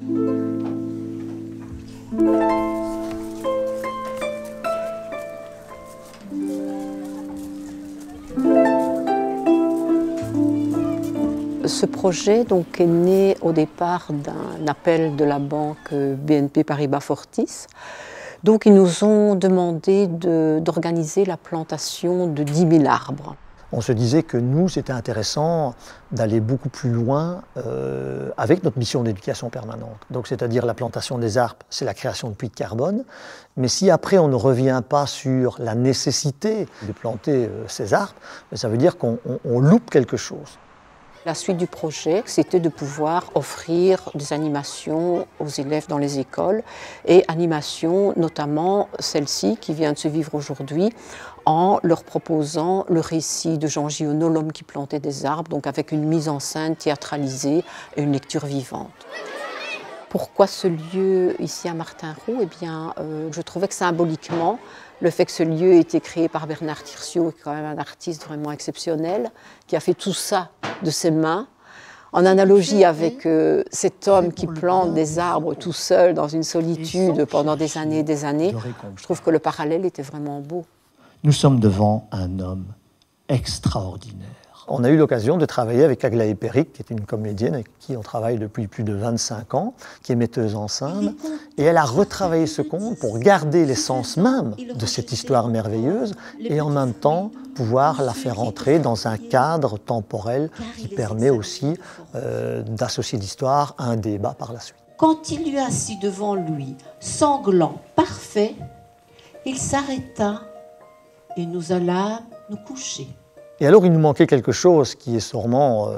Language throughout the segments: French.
Ce projet donc, est né au départ d'un appel de la banque BNP Paribas Fortis. Donc, ils nous ont demandé d'organiser la plantation de 10 000 arbres. On se disait que nous, c'était intéressant d'aller beaucoup plus loin avec notre mission d'éducation permanente. Donc, c'est-à-dire la plantation des arbres, c'est la création de puits de carbone. Mais si après on ne revient pas sur la nécessité de planter ces arbres, ça veut dire qu'on loupe quelque chose. La suite du projet, c'était de pouvoir offrir des animations aux élèves dans les écoles et animations, notamment celle-ci qui vient de se vivre aujourd'hui, en leur proposant le récit de Jean Giono, l'homme qui plantait des arbres, donc avec une mise en scène théâtralisée et une lecture vivante. Pourquoi ce lieu ici à Martinroux? Eh bien, je trouvais que symboliquement, le fait que ce lieu ait été créé par Bernard Tirciot, qui est quand même un artiste vraiment exceptionnel, qui a fait tout ça de ses mains, en analogie avec cet homme qui plante des arbres tout seul dans une solitude pendant des années et des années, je trouve que le parallèle était vraiment beau. Nous sommes devant un homme extraordinaire. On a eu l'occasion de travailler avec Aglaé Péric, qui est une comédienne avec qui on travaille depuis plus de 25 ans, qui est metteuse en scène, et elle a retravaillé ce conte pour garder l'essence même de cette histoire merveilleuse et en même temps pouvoir la faire entrer dans un cadre temporel qui permet aussi d'associer l'histoire à un débat par la suite. Quand il lui assit devant lui, sanglant, parfait, il s'arrêta et nous allâmes nous coucher. Et alors il nous manquait quelque chose qui est sûrement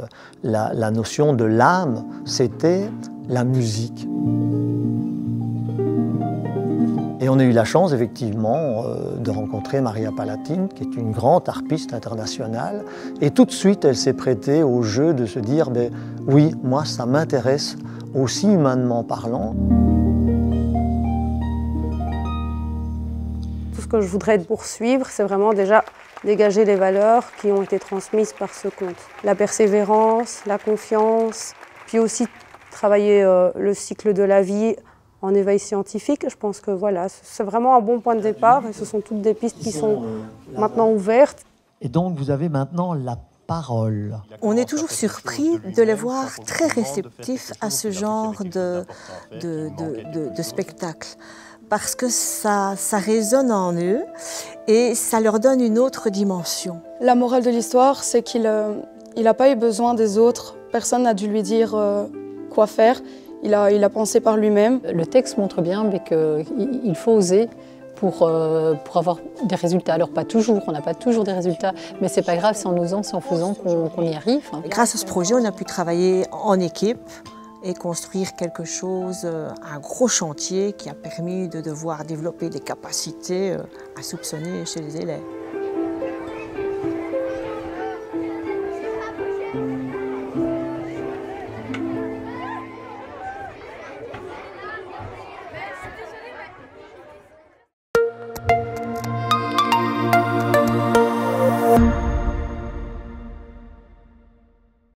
la notion de l'âme, c'était la musique. Et on a eu la chance effectivement de rencontrer Maria Palatine, qui est une grande harpiste internationale. Et tout de suite elle s'est prêtée au jeu de se dire « oui, moi ça m'intéresse aussi humainement parlant ». Tout ce que je voudrais poursuivre, c'est vraiment déjà dégager les valeurs qui ont été transmises par ce conte. La persévérance, la confiance, puis aussi travailler le cycle de la vie en éveil scientifique. Je pense que voilà, c'est vraiment un bon point de départ et ce sont toutes des pistes qui sont maintenant ouvertes. Et donc vous avez maintenant la parole. On est toujours surpris de les voir très réceptifs à ce genre de spectacle. Parce que ça résonne en eux et ça leur donne une autre dimension. La morale de l'histoire, c'est qu'il n'a pas eu besoin des autres. Personne n'a dû lui dire quoi faire. Il a pensé par lui-même. Le texte montre bien qu'il faut oser pour avoir des résultats. Alors pas toujours, on n'a pas toujours des résultats, mais c'est pas grave, c'est en osant, c'est en faisant qu'on y arrive. Grâce à ce projet, on a pu travailler en équipe et construire quelque chose, un gros chantier qui a permis de devoir développer des capacités à soupçonner chez les élèves.